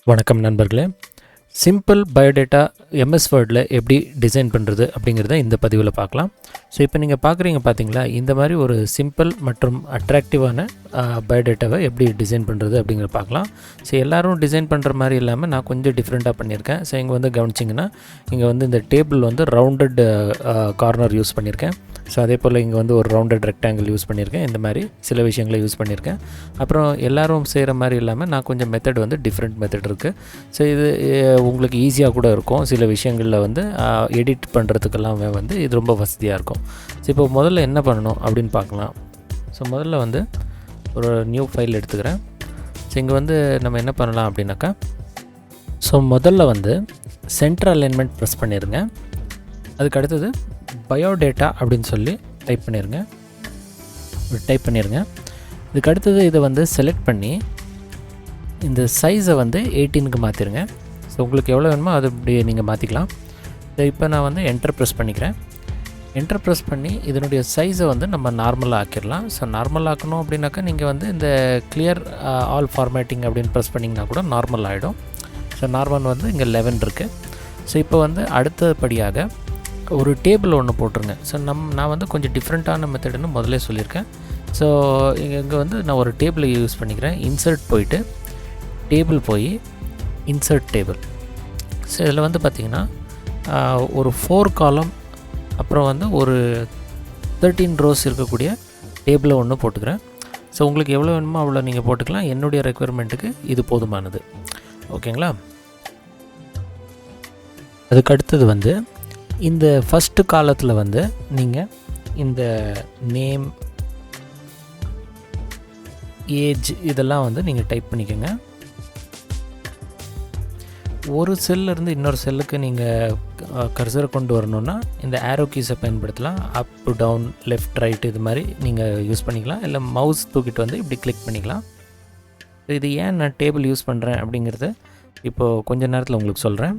வணக்கம் நண்பர்களே. Simple biodata MS வேர்டில் எப்படி டிசைன் பண்ணுறது அப்படிங்கிறத இந்த பதிவில் பார்க்கலாம். ஸோ இப்போ நீங்கள் பார்க்குறீங்க பார்த்தீங்களா, இந்த மாதிரி ஒரு சிம்பிள் மற்றும் அட்ராக்டிவான பயோடேட்டாவை எப்படி டிசைன் பண்ணுறது அப்படிங்கிறத பார்க்கலாம். ஸோ எல்லோரும் டிசைன் பண்ணுற மாதிரி இல்லாமல் நான் கொஞ்சம் டிஃப்ரெண்ட்டாக பண்ணியிருக்கேன். ஸோ இங்கே வந்து கவனிச்சிங்கன்னா இங்கே வந்து இந்த டேபிள் வந்து ரவுண்டட் கார்னர் யூஸ் பண்ணியிருக்கேன். ஸோ அதே போல் இங்கே வந்து ஒரு ரவுண்டட் ரெக்டாங்கிள் யூஸ் பண்ணியிருக்கேன். இந்த மாதிரி சில விஷயங்களை யூஸ் பண்ணியிருக்கேன். அப்புறம் எல்லோரும் செய்கிற மாதிரி இல்லாமல் நான் கொஞ்சம் மெத்தட் வந்து டிஃப்ரெண்ட் மெத்தட் இருக்குது. ஸோ இது உங்களுக்கு ஈஸியாக கூட இருக்கும். சில விஷயங்களில் வந்து எடிட் பண்ணுறதுக்கெல்லாமே வந்து இது ரொம்ப வசதியாக இருக்கும். ஸோ இப்போ முதல்ல என்ன பண்ணணும் அப்படின்னு பார்க்கலாம். ஸோ முதல்ல வந்து ஒரு நியூ ஃபைல் எடுத்துக்கிறேன். ஸோ இங்கே வந்து நம்ம என்ன பண்ணலாம் அப்படின்னாக்கா, ஸோ முதல்ல வந்து சென்டர் அலைன்மெண்ட் ப்ரெஸ் பண்ணிடுங்க. அதுக்கு அடுத்தது பயோடேட்டா அப்படின்னு சொல்லி டைப் பண்ணிடுங்க. இதுக்கு அடுத்தது இதை வந்து செலக்ட் பண்ணி இந்த சைஸை வந்து 18க்கு மாற்றிடுங்க. ஸோ உங்களுக்கு எவ்வளோ வேணுமோ அது இப்படி நீங்கள் மாற்றிக்கலாம். இப்போ நான் வந்து என்டர் ப்ரெஸ் பண்ணிக்கிறேன். என்டர் ப்ரெஸ் பண்ணி இதனுடைய சைஸை வந்து நம்ம நார்மலாக ஆக்கிடலாம். ஸோ நார்மல் ஆக்கணும் அப்படின்னாக்கா நீங்கள் வந்து இந்த கிளியர் ஆல் ஃபார்மேட்டிங் அப்படின்னு ப்ரெஸ் பண்ணிங்கன்னா கூட நார்மல் ஆகிடும். ஸோ நார்மல் வந்து இங்கே 11 இருக்குது. ஸோ இப்போ வந்து அடுத்தபடியாக ஒரு டேபிள் ஒன்று போட்டுருங்க. ஸோ நான் வந்து கொஞ்சம் டிஃப்ரெண்ட்டான மெத்தடுன்னு முதலே சொல்லியிருக்கேன். ஸோ இங்கே வந்து நான் ஒரு டேபிளை யூஸ் பண்ணிக்கிறேன். இன்சர்ட் போயிட்டு டேபிள் போய் இன்சர்ட் டேபிள். ஸோ இதில் வந்து பார்த்திங்கன்னா ஒரு 4 காலம் அப்புறம் வந்து ஒரு 13 ரோஸ் இருக்கக்கூடிய டேபிளை ஒன்று போட்டுக்கிறேன். ஸோ உங்களுக்கு எவ்வளோ வேணுமோ அவ்வளோ நீங்கள் போட்டுக்கலாம். என்னுடைய ரெக்குயர்மெண்ட்டுக்கு இது போதுமானது. ஓகேங்களா? அதுக்கு அடுத்தது வந்து இந்த ஃபஸ்ட்டு காலத்தில் வந்து நீங்கள் இந்த நேம், ஏஜ் இதெல்லாம் வந்து நீங்கள் டைப் பண்ணிக்கோங்க. ஒரு செல்லிருந்து இன்னொரு செல்லுக்கு நீங்கள் கர்சரை கொண்டு வரணுன்னா இந்த ஆரோ கீஸை பயன்படுத்தலாம். அப், டவுன், லெஃப்ட், ரைட் இது மாதிரி நீங்கள் யூஸ் பண்ணிக்கலாம். இல்லை மவுஸ் தூக்கிட்டு வந்து இப்படி கிளிக் பண்ணிக்கலாம். இது ஏன் நான் டேபிள் யூஸ் பண்ணுறேன் அப்படிங்கிறத இப்போது கொஞ்ச நேரத்தில் உங்களுக்கு சொல்கிறேன்.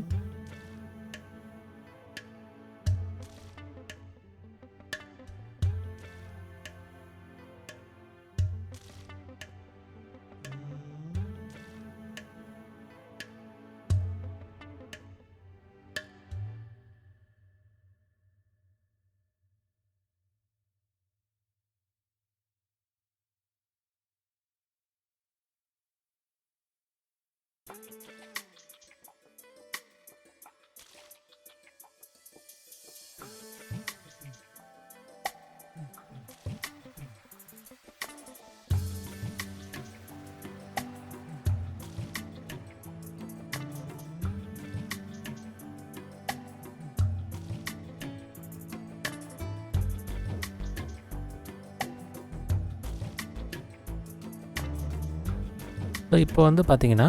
ஸோ இப்போ வந்து பார்த்திங்கன்னா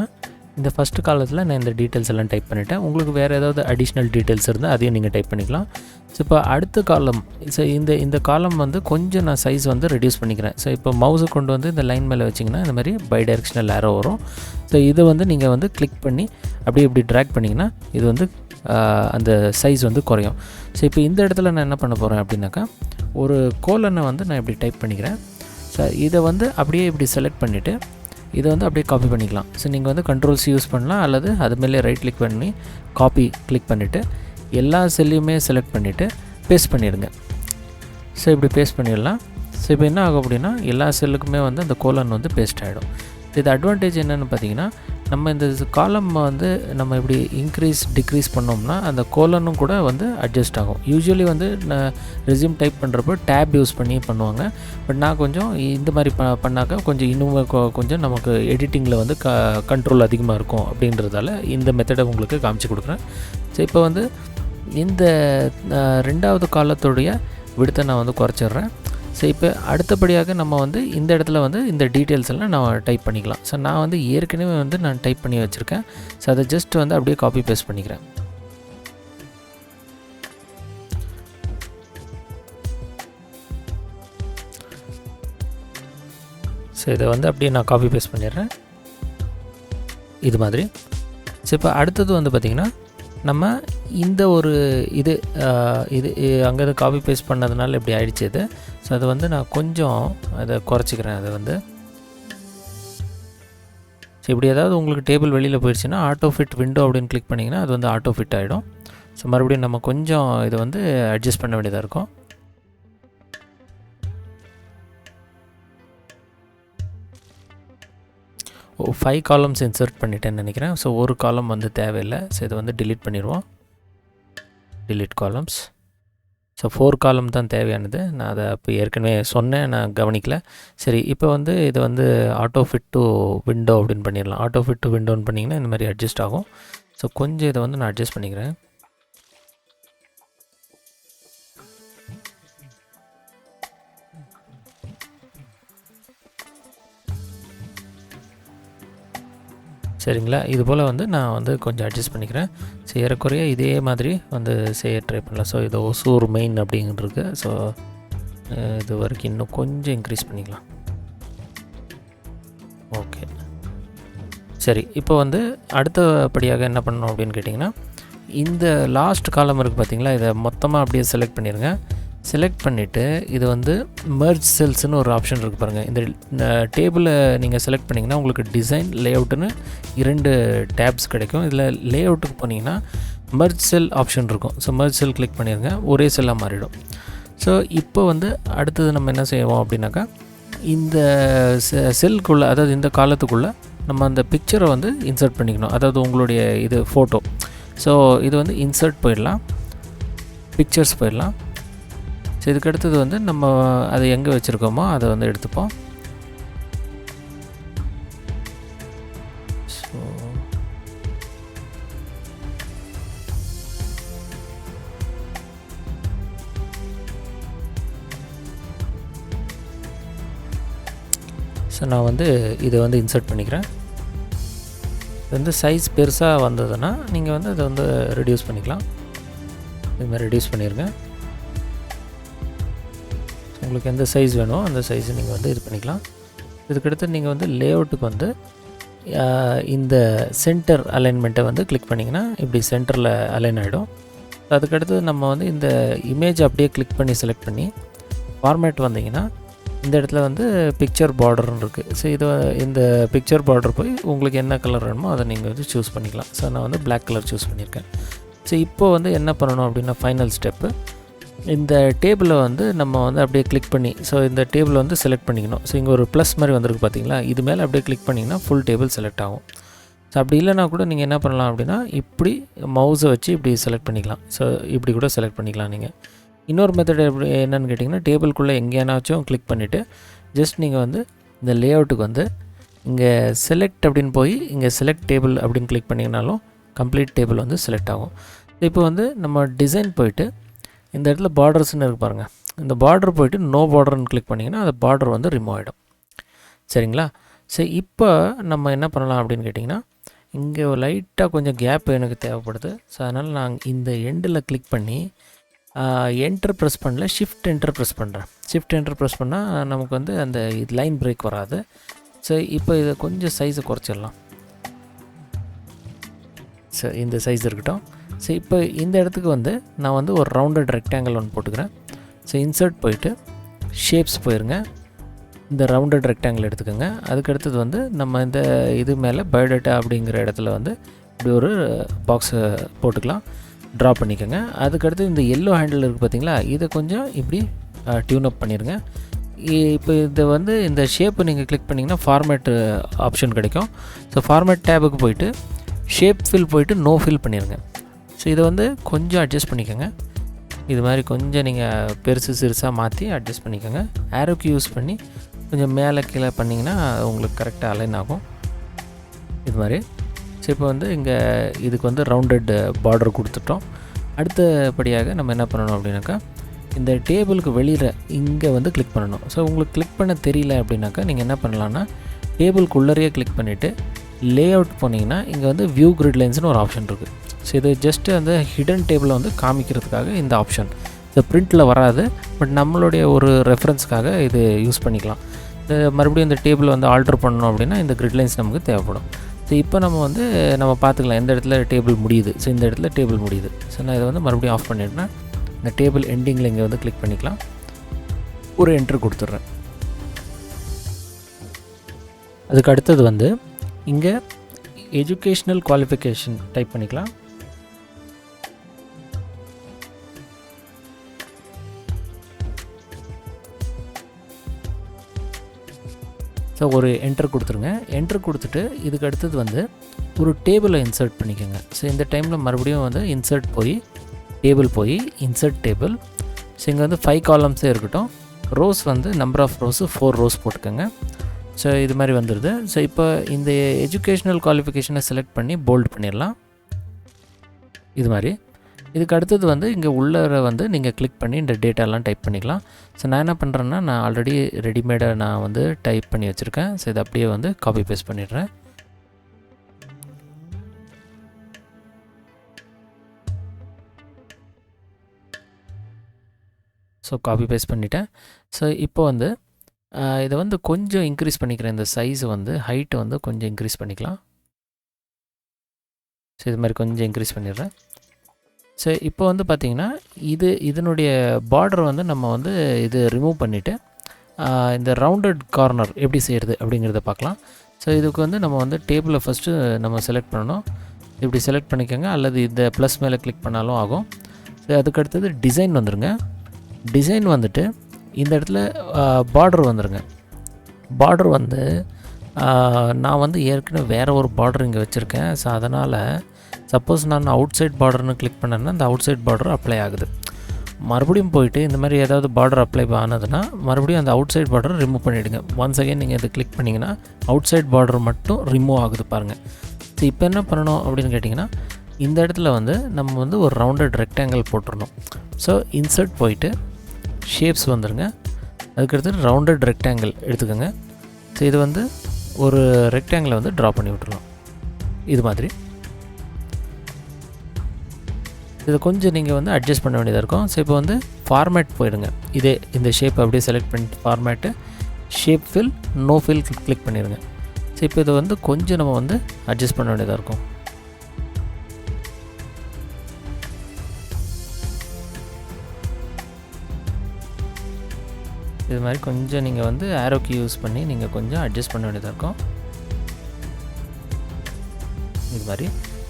இந்த ஃபஸ்ட்டு காலத்தில் நான் இந்த டீட்டெயில்ஸ் எல்லாம் டைப் பண்ணிவிட்டேன். உங்களுக்கு வேறு ஏதாவது அடிஷ்னல் டீட்டெயில்ஸ் இருந்தால் அதையும் நீங்கள் டைப் பண்ணிக்கலாம். ஸோ இப்போ அடுத்த காலம், ஸோ இந்த காலம் வந்து கொஞ்சம் நான் சைஸ் வந்து ரெடியூஸ் பண்ணிக்கிறேன். ஸோ இப்போ மவுஸை கொண்டு வந்து இந்த லைன் மேலே வச்சிங்கன்னா இந்த மாதிரி பை டைரெக்ஷனல் ஏரோ வரும். ஸோ இதை வந்து நீங்கள் வந்து கிளிக் பண்ணி அப்படியே இப்படி ட்ராக் பண்ணிங்கன்னா இது வந்து அந்த சைஸ் வந்து குறையும். ஸோ இப்போ இந்த இடத்துல நான் என்ன பண்ண போகிறேன் அப்படின்னாக்கா, ஒரு கோலனை வந்து நான் இப்படி டைப் பண்ணிக்கிறேன். ஸோ இதை வந்து அப்படியே இப்படி செலக்ட் பண்ணிவிட்டு இதை வந்து அப்படியே காப்பி பண்ணிக்கலாம். ஸோ நீங்கள் வந்து கண்ட்ரோல்ஸ் யூஸ் பண்ணலாம், அல்லது அது மேலே ரைட் கிளிக் பண்ணி காப்பி கிளிக் பண்ணிவிட்டு எல்லா செல்லையுமே செலக்ட் பண்ணிவிட்டு பேஸ்ட் பண்ணிடுங்க. ஸோ இப்படி பேஸ்ட் பண்ணிடலாம். ஸோ இப்போ என்ன ஆகும் அப்படின்னா எல்லா செல்லுக்குமே வந்து அந்த கோலன் வந்து பேஸ்ட் ஆகிடும். இது அட்வான்டேஜ் என்னென்னு பார்த்தீங்கன்னா, நம்ம இந்த காலம் வந்து நம்ம இப்படி இன்க்ரீஸ் டிக்ரீஸ் பண்ணோம்னா அந்த கோலனும் கூட வந்து அட்ஜஸ்ட் ஆகும். யூஸ்வலி வந்து நான் ரெஸ்யூம் டைப் பண்ணுறப்போ டேப் யூஸ் பண்ணி பண்ணுவாங்க. பட் நான் கொஞ்சம் இந்த மாதிரி பண்ணாக்க கொஞ்சம் இன்னும் கொஞ்சம் நமக்கு எடிட்டிங்கில் வந்து கண்ட்ரோல் அதிகமாக இருக்கும் அப்படின்றதால இந்த மெத்தடை உங்களுக்கு காமிச்சு கொடுக்குறேன். ஸோ இப்போ வந்து இந்த 2வது காலத்துடைய விடத்தை நான் வந்து குறைச்சிட்றேன். ஸோ இப்போ அடுத்தபடியாக நம்ம வந்து இந்த இடத்துல வந்து இந்த டீட்டெயில்ஸ் எல்லாம் நான் டைப் பண்ணிக்கலாம். ஸோ நான் வந்து ஏற்கனவே வந்து நான் டைப் பண்ணி வச்சுருக்கேன். ஸோ அதை ஜஸ்ட் வந்து அப்படியே காப்பி பேஸ்ட் பண்ணிக்கிறேன். ஸோ இதை வந்து அப்படியே நான் காப்பி பேஸ்ட் பண்ணிடுறேன் இது மாதிரி. ஸோ இப்போ அடுத்தது வந்து பார்த்திங்கன்னா நம்ம இந்த ஒரு இது அங்கேருந்து காப்பி பேஸ்ட் பண்ணதுனால இப்படி ஆகிடுச்சு இது. ஸோ அதை வந்து நான் கொஞ்சம் அதை குறைச்சிக்கிறேன். அதை வந்து ஸோ இப்படி ஏதாவது உங்களுக்கு டேபிள் வெளியில் போயிடுச்சுன்னா ஆட்டோ ஃபிட் விண்டோ அப்படின்னு கிளிக் பண்ணிங்கன்னா அது வந்து ஆட்டோ ஃபிட் ஆகிடும். ஸோ மறுபடியும் நம்ம கொஞ்சம் இதை வந்து அட்ஜஸ்ட் பண்ண வேண்டியதாக இருக்கும். ஓ 5 காலம்ஸ் இன்சர்ட் பண்ணிட்டேன்னு நினைக்கிறேன். ஸோ ஒரு காலம் வந்து தேவையில்லை. ஸோ இதை வந்து டிலீட் பண்ணிடுவோம். Delete columns. ஸோ 4 காலம் தான் தேவையானது. நான் அதை இப்போ ஏற்கனவே சொன்னேன், நான் கவனிக்கல. சரி, இப்போ வந்து இதை வந்து ஆட்டோ ஃபிட் டு விண்டோ அப்படின்னு பண்ணிடலாம். ஆட்டோ ஃபிட் டு விண்டோன்னு பண்ணிங்கன்னா இந்த மாதிரி அட்ஜஸ்ட் ஆகும். ஸோ கொஞ்சம் இதை வந்து நான் அட்ஜஸ்ட் பண்ணிக்கிறேன். சரிங்களா, இது போல் வந்து நான் வந்து கொஞ்சம் அட்ஜஸ்ட் பண்ணிக்கிறேன். ஸோ ஏறக்குறைய இதே மாதிரி வந்து செய்ய ட்ரை பண்ணலாம். ஸோ இது ஒசூர் மெயின் அப்படிங்கிறது. ஸோ இது வரைக்கும் இன்னும் கொஞ்சம் இன்க்ரீஸ் பண்ணிக்கலாம். ஓகே, சரி. இப்போ வந்து அடுத்தபடியாக என்ன பண்ணணும் அப்படின்னு கேட்டிங்கன்னா, இந்த லாஸ்ட் காலம் இருக்குது பார்த்திங்களா, இதை மொத்தமாக அப்படியே செலக்ட் பண்ணிடுங்க. செலக்ட் பண்ணிவிட்டு இது வந்து மெர்ஜ் செல்ஸ்னு ஒரு ஆப்ஷன் இருக்குது பாருங்கள். இந்த டேபிளை நீங்கள் செலக்ட் பண்ணிங்கன்னா உங்களுக்கு டிசைன் லேஅவுட்டுன்னு 2 டேப்ஸ் கிடைக்கும். இதில் லேஅவுட்டுக்கு போனீங்கன்னா மெர்ஜ் செல் ஆப்ஷன் இருக்கும். ஸோ மெர்ஜ் செல் கிளிக் பண்ணிடுங்க, ஒரே செல்லாக மாறிடும். ஸோ இப்போ வந்து அடுத்தது நம்ம என்ன செய்வோம் அப்படின்னாக்கா, இந்த செல்குள்ளே, அதாவது இந்த காலத்துக்குள்ளே நம்ம அந்த பிக்சரை வந்து இன்சர்ட் பண்ணிக்கணும். அதாவது உங்களுடைய இது ஃபோட்டோ. ஸோ இது வந்து இன்சர்ட் போயிடலாம், பிக்சர்ஸ் போயிடலாம். ஸோ இதுக்கு அடுத்தது வந்து நம்ம அதை எங்கே வச்சுருக்கோமோ அதை வந்து எடுத்துப்போம். ஸோ நான் வந்து இதை வந்து இன்சர்ட் பண்ணிக்கிறேன். இது வந்து சைஸ் பெருசாக வந்ததுன்னா நீங்கள் வந்து அதை வந்து ரெடியூஸ் பண்ணிக்கலாம். இது மாதிரி ரெடியூஸ் பண்ணிடுங்க. உங்களுக்கு எந்த சைஸ் வேணுமோ அந்த சைஸை நீங்கள் வந்து இது பண்ணிக்கலாம். இதுக்கடுத்து நீங்கள் வந்து லேஅவுட்டுக்கு வந்து இந்த சென்டர் அலைன்மெண்ட்டை வந்து கிளிக் பண்ணிங்கன்னா இப்படி சென்டரில் அலைன் ஆகிடும். அதுக்கடுத்து நம்ம வந்து இந்த இமேஜ் அப்படியே கிளிக் பண்ணி செலக்ட் பண்ணி ஃபார்மேட் வந்தீங்கன்னா இந்த இடத்துல வந்து பிக்சர் பார்டர்னு இருக்குது. ஸோ இது இந்த பிக்சர் பார்டர் போய் உங்களுக்கு என்ன கலர் வேணுமோ அதை நீங்கள் வந்து சூஸ் பண்ணிக்கலாம். ஸோ நான் வந்து பிளாக் கலர் சூஸ் பண்ணியிருக்கேன். ஸோ இப்போ வந்து என்ன பண்ணணும் அப்படின்னா, ஃபைனல் ஸ்டெப்பு, இந்த டேபிளை வந்து நம்ம வந்து அப்படியே கிளிக் பண்ணி, ஸோ இந்த டேபிளை வந்து செலக்ட் பண்ணிக்கணும். ஸோ இங்கே ஒரு ப்ளஸ் மாதிரி வந்திருக்கு பார்த்தீங்களா, இது மேலே அப்படியே கிளிக் பண்ணிங்கன்னா ஃபுல் டேபிள் செலக்ட் ஆகும். ஸோ அப்படி இல்லைனா கூட நீங்கள் என்ன பண்ணலாம் அப்படின்னா, இப்படி மவுஸை வச்சு இப்படி செலக்ட் பண்ணிக்கலாம். ஸோ இப்படி கூட செலக்ட் பண்ணிக்கலாம். நீங்கள் இன்னொரு மெத்தட் எப்படி என்னென்னு கேட்டிங்கன்னா, டேபிள்குள்ளே எங்கேயானாச்சும் கிளிக் பண்ணிவிட்டு ஜஸ்ட் நீங்கள் வந்து இந்த லேஅவுட்டுக்கு வந்து இங்கே செலக்ட் அப்படின்னு போய் இங்கே செலக்ட் டேபிள் அப்படின்னு கிளிக் பண்ணிங்கனாலும் கம்ப்ளீட் டேபிள் வந்து செலக்ட் ஆகும். இப்போ வந்து நம்ம டிசைன் போயிட்டு இந்த இடத்துல பார்டர்ஸ்ன்னு இருக்கு பாருங்கள், இந்த பார்டர் போய்ட்டு நோ பார்டர்னு கிளிக் பண்ணிங்கன்னா அந்த பார்டர் வந்து ரிமூவ் ஆகிடும். சரிங்களா? சரி, இப்போ நம்ம என்ன பண்ணலாம் அப்படின்னு கேட்டிங்கன்னா, இங்கே லைட்டாக கொஞ்சம் கேப் எனக்கு தேவைப்படுது. ஸோ அதனால் நான் இந்த எண்டில் கிளிக் பண்ணி என்டர் ப்ரெஸ் பண்ணல, ஷிஃப்ட் என்டர் ப்ரெஸ் பண்ணுறேன். ஷிஃப்ட் என்டர் ப்ரெஸ் பண்ணால் நமக்கு வந்து அந்த லைன் பிரேக் வராது. ஸோ இப்போ இதை கொஞ்சம் சைஸை குறைச்சிடலாம். ஸோ இந்த சைஸ் இருக்கட்டும். ஸோ இப்போ இந்த இடத்துக்கு வந்து நான் வந்து ஒரு ரவுண்டட் ரெக்டாங்கிள் ஒன்று போட்டுக்கிறேன். ஸோ இன்சர்ட் போயிட்டு ஷேப்ஸ் போயிருங்க, இந்த ரவுண்டட் ரெக்டாங்கிள் எடுத்துக்கோங்க. அதுக்கடுத்தது வந்து நம்ம இந்த இது மேலே பயோடேட்டா அப்படிங்கிற இடத்துல வந்து இப்படி ஒரு பாக்ஸை போட்டுக்கலாம், ட்ரா பண்ணிக்கோங்க. அதுக்கடுத்து இந்த எல்லோ ஹேண்டில் இருக்குது பார்த்திங்களா, இதை கொஞ்சம் இப்படி டியூன் அப் பண்ணிடுங்க. இப்போ இதை வந்து இந்த ஷேப்பை நீங்கள் கிளிக் பண்ணிங்கன்னா ஃபார்மேட் ஆப்ஷன் கிடைக்கும். ஸோ ஃபார்மேட் டேபுக்கு போயிட்டு ஷேப் ஃபில் போயிட்டு நோ ஃபில் பண்ணிடுங்க. ஸோ இதை வந்து கொஞ்சம் அட்ஜஸ்ட் பண்ணிக்கோங்க. இது மாதிரி கொஞ்சம் நீங்கள் பெருசு சிறுசாக மாற்றி அட்ஜஸ்ட் பண்ணிக்கோங்க. ஆரோக்கு யூஸ் பண்ணி கொஞ்சம் மேலே கீழே பண்ணிங்கன்னா உங்களுக்கு கரெக்டாக அலைன் ஆகும் இது மாதிரி. ஸோ இப்போ வந்து இங்கே இதுக்கு வந்து ரவுண்டட் பார்டர் கொடுத்துட்டோம். அடுத்தபடியாக நம்ம என்ன பண்ணணும் அப்படின்னாக்கா, இந்த டேபிளுக்கு வெளியில் இங்கே வந்து கிளிக் பண்ணணும். ஸோ உங்களுக்கு கிளிக் பண்ண தெரியல அப்படின்னாக்கா நீங்கள் என்ன பண்ணலான்னா, டேபிளுக்குள்ளரையே கிளிக் பண்ணிவிட்டு லேஅவுட் போனீங்கன்னா இங்கே வந்து வியூ கிரிட் லைன்ஸ்னு ஒரு ஆப்ஷன் இருக்குது. ஸோ இது ஜஸ்ட்டு அந்த ஹிடன் டேபிளை வந்து காமிக்கிறதுக்காக இந்த ஆப்ஷன். இது பிரிண்ட்டில் வராது, பட் நம்மளுடைய ஒரு ரெஃபரன்ஸ்க்காக இது யூஸ் பண்ணிக்கலாம். மறுபடியும் இந்த டேபிளை வந்து ஆல்ட்ரு பண்ணணும் அப்படின்னா இந்த கிரிட் லைன்ஸ் நமக்கு தேவைப்படும். ஸோ இப்போ நம்ம பார்த்துக்கலாம் எந்த இடத்துல டேபிள் முடியுது. ஸோ இந்த இடத்துல டேபிள் முடியுது. ஸோ நான் இதை வந்து மறுபடியும் ஆஃப் பண்ணிட்டேன்னா இந்த டேபிள் எண்டிங்கில் இங்கே வந்து கிளிக் பண்ணிக்கலாம், ஒரு என்ட்ரு கொடுத்துட்றேன். அதுக்கு அடுத்தது வந்து இங்கே எஜுகேஷ்னல் குவாலிஃபிகேஷன் டைப் பண்ணிக்கலாம். ஸோ ஒரு என்டர் கொடுத்துருங்க. என்டர் கொடுத்துட்டு இதுக்கு அடுத்தது வந்து ஒரு டேபிளை இன்சர்ட் பண்ணிக்கோங்க. ஸோ இந்த டைமில் மறுபடியும் வந்து இன்சர்ட் போய் டேபிள் போய் இன்சர்ட் டேபிள். ஸோ இங்கே வந்து 5 காலம்ஸே இருக்கட்டும். ரோஸ் வந்து நம்பர் ஆஃப் ரோஸு 4 ரோஸ் போட்டுக்கோங்க. ஸோ இது மாதிரி வந்துடுது. ஸோ இப்போ இந்த எஜுகேஷ்னல் குவாலிஃபிகேஷனை செலக்ட் பண்ணி போல்ட் பண்ணிடலாம். இது மாதிரி இதுக்கு அடுத்தது வந்து இங்கே உள்ளே வந்து நீங்கள் கிளிக் பண்ணி இந்த டேட்டாலாம் டைப் பண்ணிக்கலாம். ஸோ நான் என்ன பண்ணுறேன்னா, நான் ஆல்ரெடி ரெடிமேடாக நான் வந்து டைப் பண்ணி வச்சுருக்கேன். ஸோ இதை அப்படியே வந்து காப்பி பேஸ்ட் பண்ணிடுறேன். ஸோ காப்பி பேஸ்ட் பண்ணிவிட்டேன். ஸோ இப்போ வந்து இதை வந்து கொஞ்சம் இன்க்ரீஸ் பண்ணிக்கிறேன். இந்த சைஸை வந்து ஹைட்டை வந்து கொஞ்சம் இன்க்ரீஸ் பண்ணிக்கலாம். ஸோ இது மாதிரி கொஞ்சம் இன்க்ரீஸ் பண்ணிடுறேன். ஸோ இப்போ வந்து பார்த்திங்கன்னா இதனுடைய பார்டர் வந்து நம்ம வந்து இது ரிமூவ் பண்ணிவிட்டு இந்த ரவுண்டட் கார்னர் எப்படி செய்கிறது அப்படிங்கிறத பார்க்கலாம். ஸோ இதுக்கு வந்து நம்ம வந்து டேபிளை ஃபஸ்ட்டு நம்ம செலக்ட் பண்ணணும். இப்படி செலக்ட் பண்ணிக்கோங்க, அல்லது இந்த ப்ளஸ் மேலே கிளிக் பண்ணாலும் ஆகும். ஸோ அதுக்கடுத்தது டிசைன் வந்துடுங்க. டிசைன் வந்துட்டு இந்த இடத்துல பார்டர் வந்துடுங்க. பார்டர் வந்து நான் வந்து ஏற்கனவே வேறு ஒரு பார்டர் இங்கே வச்சுருக்கேன். ஸோ அதனால் சப்போஸ் நான் அவுட் சைட் பார்டர்னு கிளிக் பண்ணேன்னா அந்த அவுட் சைட் பார்டர் அப்ளை ஆகுது. மறுபடியும் போயிட்டு இந்த மாதிரி ஏதாவது பார்டர் அப்ளை ஆனதுன்னா மறுபடியும் அந்த அவுட் சைட் பார்டர் ரிமூவ் பண்ணிவிடுங்க. ஒன்ஸ் அகைன் நீங்கள் இதை கிளிக் பண்ணிங்கன்னா அவுட் சைட் பார்டர் மட்டும் ரிமூவ் ஆகுது பாருங்கள். ஸோ இப்போ என்ன பண்ணணும் அப்படின்னு கேட்டிங்கன்னா, இந்த இடத்துல வந்து நம்ம வந்து ஒரு ரவுண்டட் ரெக்டாங்கிள் போட்டுடணும். ஸோ இன்சர்ட் போயிட்டு ஷேப்ஸ் வந்துடுங்க. அதுக்கடுத்து ரவுண்டட் ரெக்டாங்கிள் எடுத்துக்கோங்க. ஸோ இது வந்து ஒரு ரெக்டாங்கிளை வந்து ட்ரா பண்ணி விட்டுருலாம். இது மாதிரி இதை கொஞ்சம் நீங்கள் வந்து அட்ஜஸ்ட் பண்ண வேண்டியதாக இருக்கும். ஸோ இப்போ வந்து ஃபார்மேட் போயிடுங்க. இந்த ஷேப் அப்படியே செலக்ட் பண்ணிட்டு format shape fill no fill click பண்ணிடுங்க. ஸோ இப்போ இதை வந்து கொஞ்சம் நம்ம வந்து அட்ஜஸ்ட் பண்ண வேண்டியதாக இருக்கும். இது மாதிரி கொஞ்சம் நீங்கள் வந்து ஆரோ கீ யூஸ் பண்ணி நீங்கள் கொஞ்சம் அட்ஜஸ்ட் பண்ண வேண்டியதாக இருக்கும். இது மாதிரி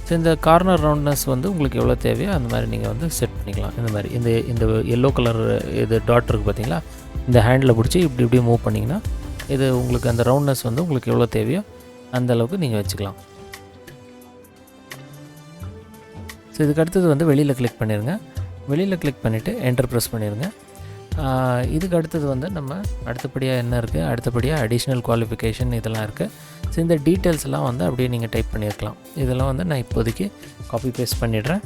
ஸோ இந்த கார்னர் ரவுண்ட்னஸ் வந்து உங்களுக்கு எவ்வளோ தேவையோ அந்த மாதிரி நீங்கள் வந்து செட் பண்ணிக்கலாம். இந்த மாதிரி இந்த எல்லோ கலர் இது டாட் இருக்குது பார்த்தீங்களா, இந்த ஹேண்டில் பிடிச்சி இப்படி மூவ் பண்ணிங்கன்னா இது உங்களுக்கு அந்த ரவுண்ட்னஸ் வந்து உங்களுக்கு எவ்வளோ தேவையோ அந்த அளவுக்கு நீங்கள் வச்சுக்கலாம். ஸோ இதுக்கு அடுத்தது வந்து வெளியில் கிளிக் பண்ணிடுங்க. வெளியில் கிளிக் பண்ணிவிட்டு என்டர் ப்ரெஸ் பண்ணிடுங்க. இதுக்கு அடுத்தது வந்து நம்ம அடுத்தபடியாக என்ன இருக்குது, அடுத்தபடியாக அடிஷ்னல் குவாலிஃபிகேஷன் இதெல்லாம் இருக்குது. ஸோ இந்த டீட்டெயில்ஸ்லாம் வந்து அப்படியே நீங்கள் டைப் பண்ணியிருக்கலாம். இதெல்லாம் வந்து நான் இப்போதைக்கு காப்பி பேஸ்ட் பண்ணிடுறேன்.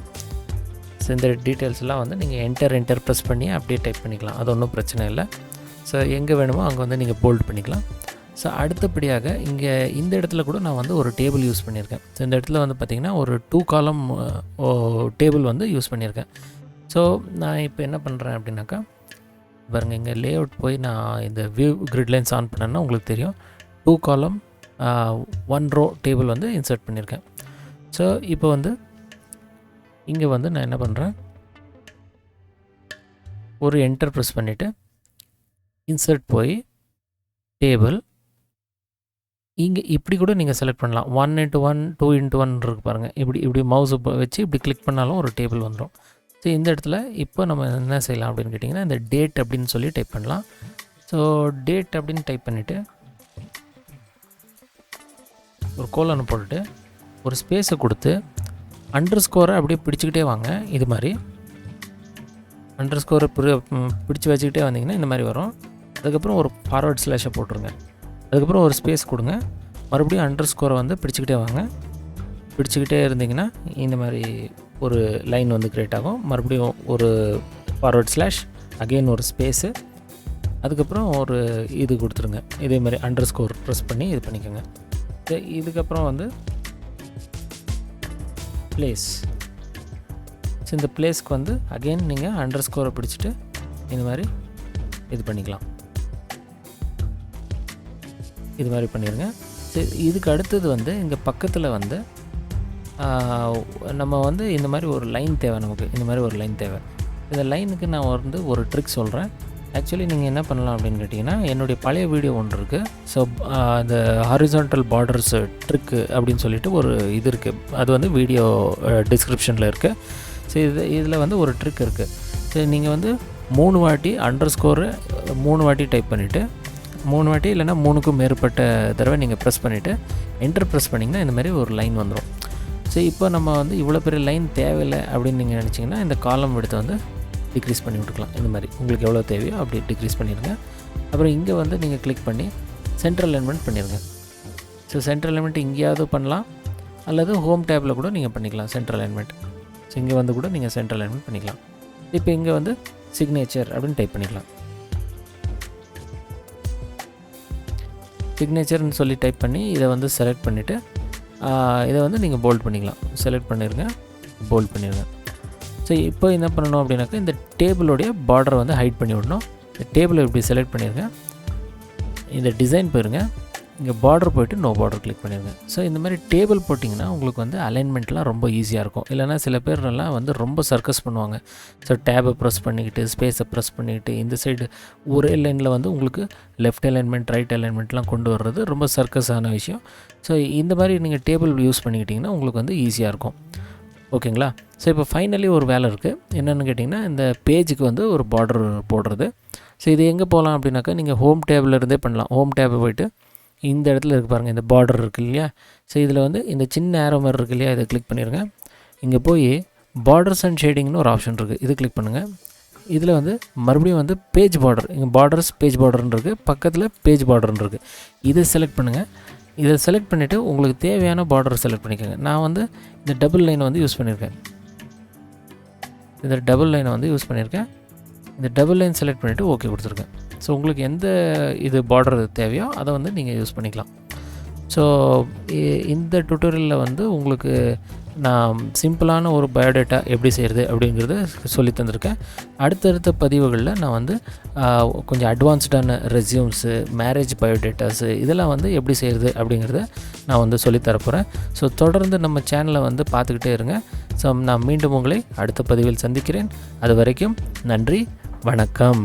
ஸோ இந்த டீட்டெயில்ஸ்லாம் வந்து நீங்கள் என்டர் ப்ரெஸ் பண்ணி அப்படியே டைப் பண்ணிக்கலாம். அது ஒன்றும் பிரச்சனை இல்லை. ஸோ எங்கே வேணுமோ அங்கே வந்து நீங்கள் போல்ட் பண்ணிக்கலாம். ஸோ அடுத்தபடியாக இங்கே இந்த இடத்துல கூட நான் வந்து ஒரு டேபிள் யூஸ் பண்ணியிருக்கேன். ஸோ இந்த இடத்துல வந்து பார்த்திங்கன்னா ஒரு 2 காலம் டேபிள் வந்து யூஸ் பண்ணியிருக்கேன். ஸோ நான் இப்போ என்ன பண்ணுறேன் அப்படின்னாக்கா, பாருங்கள் இங்கே லேஅவுட் போய் நான் இந்த வியூ கிரிட் லைன்ஸ் ஆன் பண்ணேன்னா உங்களுக்கு தெரியும் 2 காலம் 1 ரோ டேபிள் வந்து இன்சர்ட் பண்ணியிருக்கேன். ஸோ இப்போ வந்து இங்கே வந்து நான் என்ன பண்ணுறேன், ஒரு என்டர் ப்ரெஸ் பண்ணிவிட்டு இன்சர்ட் போய் டேபிள் இங்கே இப்படி கூட நீங்கள் செலக்ட் பண்ணலாம். 1x1 2x1 இருக்குது பாருங்கள். இப்படி மவுஸை வச்சு இப்படி கிளிக் பண்ணாலும் ஒரு டேபிள் வந்துடும். ஸோ இந்த இடத்துல இப்போ நம்ம என்ன செய்யலாம் அப்படின்னு கேட்டிங்கன்னா, இந்த டேட் அப்படின்னு சொல்லி டைப் பண்ணலாம். ஸோ டேட் அப்படின்னு டைப் பண்ணிவிட்டு ஒரு கோலன் போட்டுட்டு ஒரு ஸ்பேஸை கொடுத்து அண்டர்ஸ்கோரை அப்படியே பிடிச்சிக்கிட்டே வாங்க. இது மாதிரி அண்டர்ஸ்கோரை பிடிச்சி வச்சுக்கிட்டே வந்தீங்கன்னா இந்த மாதிரி வரும். அதுக்கப்புறம் ஒரு ஃபார்வர்ட் ஸ்லாஷை போட்டுருங்க. அதுக்கப்புறம் ஒரு ஸ்பேஸ் கொடுங்க. மறுபடியும் அண்டர்ஸ்கோரை வந்து பிடிச்சிக்கிட்டே வாங்க. பிடிச்சிக்கிட்டே இருந்தீங்கன்னா இந்த மாதிரி ஒரு லைன் வந்து க்ரியேட் ஆகும். மறுபடியும் ஒரு ஃபார்வர்ட் ஸ்லாஷ், அகெயின் ஒரு ஸ்பேஸு, அதுக்கப்புறம் ஒரு இது கொடுத்துருங்க. இதே மாதிரி அண்டர்ஸ்கோர் ப்ரெஸ் பண்ணி இது பண்ணிக்கோங்க. இதுக்கப்புறம் வந்து பிளேஸ். ஸோ இந்த பிளேஸ்க்கு வந்து அகெயின் நீங்கள் அண்டர்ஸ்கோரை பிடிச்சிட்டு இந்த மாதிரி இது பண்ணிக்கலாம். இது மாதிரி பண்ணிடுங்க. சரி, இதுக்கு அடுத்தது வந்து இங்கே பக்கத்தில் வந்து நம்ம வந்து இந்த மாதிரி ஒரு லைன் தேவை. நமக்கு இந்த மாதிரி ஒரு லைன் தேவை. இந்த லைனுக்கு நான் வந்து ஒரு ட்ரிக் சொல்கிறேன். ஆக்சுவலி நீங்கள் என்ன பண்ணலாம் அப்படின்னு கேட்டிங்கன்னா, என்னுடைய பழைய வீடியோ ஒன்று இருக்குது. ஸோ அந்த ஹாரிசான்டல் பார்டர்ஸ் ட்ரிக்கு அப்படின்னு சொல்லிட்டு ஒரு இது இருக்குது. அது வந்து வீடியோ டிஸ்கிரிப்ஷனில் இருக்குது. ஸோ இதில் வந்து ஒரு ட்ரிக் இருக்குது. ஸோ நீங்கள் வந்து 3 வாட்டி _ 3 வாட்டி டைப் பண்ணிவிட்டு 3 வாட்டி இல்லைனா 3க்கும் மேற்பட்ட தடவை நீங்கள் ப்ரெஸ் பண்ணிவிட்டு என்டர் ப்ரெஸ் பண்ணிங்கன்னா இந்த மாதிரி ஒரு லைன் வந்துடும். ஸோ இப்போ நம்ம வந்து இவ்வளோ பெரிய லைன் தேவையில்லை அப்படின்னு நீங்கள் நினச்சிங்கன்னா இந்த காலம் எடுத்து வந்து டிக்ரீஸ் பண்ணி விட்டுக்கலாம். இந்த மாதிரி உங்களுக்கு எவ்வளோ தேவையோ அப்படி டிக்ரீஸ் பண்ணிடுங்க. அப்புறம் இங்கே வந்து நீங்கள் கிளிக் பண்ணி சென்ட்ரல் அலைன்மெண்ட் பண்ணிடுங்க. ஸோ சென்ட்ரல் அலைன்மெண்ட் இங்கேயாவது பண்ணலாம், அல்லது ஹோம் டேப்பில் கூட நீங்கள் பண்ணிக்கலாம் சென்ட்ரல் அலைன்மெண்ட். ஸோ இங்கே வந்து கூட நீங்கள் சென்ட்ரல் அலைன்மெண்ட் பண்ணிக்கலாம். இப்போ இங்கே வந்து சிக்னேச்சர் அப்படின்னு டைப் பண்ணிக்கலாம். சிக்னேச்சர்னு சொல்லி டைப் பண்ணி இதை வந்து செலக்ட் பண்ணிவிட்டு இதை வந்து நீங்கள் போல்ட் பண்ணிக்கலாம். செலக்ட் பண்ணிடுங்க, போல்ட் பண்ணிடுங்க. ஸோ இப்போ என்ன பண்ணணும் அப்படின்னாக்கா, இந்த டேபிளோடைய பார்டரை வந்து ஹைட் பண்ணி விடணும். இந்த டேபிளை இப்படி செலக்ட் பண்ணிடுங்க. இந்த டிசைன் போயிருங்க, இங்கே பார்டர் போய்ட்டு நோ பார்டர் கிளிக் பண்ணிடுங்க. ஸோ இந்த மாதிரி டேபிள் போட்டிங்கன்னா உங்களுக்கு வந்து அலைன்மெண்ட்லாம் ரொம்ப ஈஸியாக இருக்கும். இல்லைனா சில பேர்லாம் வந்து ரொம்ப சர்க்கஸ் பண்ணுவாங்க. ஸோ டேபை ப்ரெஸ் பண்ணிக்கிட்டு ஸ்பேஸை ப்ரெஸ் பண்ணிக்கிட்டு இந்த சைடு ஒரே லைனில் வந்து உங்களுக்கு லெஃப்ட் அலைன்மெண்ட் ரைட் அலைன்மெண்ட்லாம் கொண்டு வர்றது ரொம்ப சர்க்கஸான விஷயம். ஸோ இந்த மாதிரி நீங்கள் டேபிள் யூஸ் பண்ணிக்கிட்டிங்கன்னா உங்களுக்கு வந்து ஈஸியாக இருக்கும். ஓகேங்களா? ஸோ இப்போ ஃபைனலி ஒரு வேலை இருக்குது. என்னென்னு கேட்டிங்கன்னா, இந்த பேஜுக்கு வந்து ஒரு பார்டர் போடுறது. ஸோ இது எங்கே போகலாம் அப்படின்னாக்கா, நீங்கள் ஹோம் டேபில் இருந்தே பண்ணலாம். ஹோம் டேபை போய்ட்டு இந்த இடத்துல இருக்குது பாருங்கள், இந்த பார்டர் இருக்குது இல்லையா? ஸோ இதில் வந்து இந்த சின்ன ஏரோ மாதிரி இருக்குது இல்லையா? இதை கிளிக் பண்ணிடுங்க. இங்கே போய் பார்டர்ஸ் அண்ட் ஷேடிங்னு ஒரு ஆப்ஷன் இருக்குது, இது கிளிக் பண்ணுங்கள். இதில் வந்து மறுபடியும் வந்து பேஜ் பார்டர், இங்கே பார்டர்ஸ் பேஜ் பார்டர்னு இருக்குது, பக்கத்தில் பேஜ் பார்டர்னு இருக்குது. இதை செலக்ட் பண்ணுங்கள். இதை செலக்ட் பண்ணிவிட்டு உங்களுக்கு தேவையான பார்டர் செலக்ட் பண்ணிக்கோங்க. நான் வந்து இந்த டபுள் லைனை வந்து யூஸ் பண்ணியிருக்கேன். இந்த டபுள் லைனை வந்து யூஸ் பண்ணியிருக்கேன். இந்த டபுள் லைன் செலக்ட் பண்ணிவிட்டு ஓகே கொடுத்துருக்கேன். ஸோ உங்களுக்கு எந்த இது பார்டர் தேவையோ அதை வந்து நீங்கள் யூஸ் பண்ணிக்கலாம். ஸோ இந்த டுட்டோரியலில் வந்து உங்களுக்கு நான் சிம்பிளான ஒரு பயோடேட்டா எப்படி செய்கிறது அப்படிங்கிறத சொல்லி தந்திருக்கேன். அடுத்தடுத்த பதிவுகளில் நான் வந்து கொஞ்சம் அட்வான்ஸ்டான ரெஸ்யூம்ஸு, மேரேஜ் பயோடேட்டாஸு இதெல்லாம் வந்து எப்படி செய்கிறது அப்படிங்கிறத நான் வந்து சொல்லித்தரப்போகிறேன். ஸோ தொடர்ந்து நம்ம சேனலை வந்து பார்த்துக்கிட்டே இருங்க. ஸோ நான் மீண்டும் உங்களை அடுத்த பதிவில் சந்திக்கிறேன். அது வரைக்கும் நன்றி, வணக்கம்.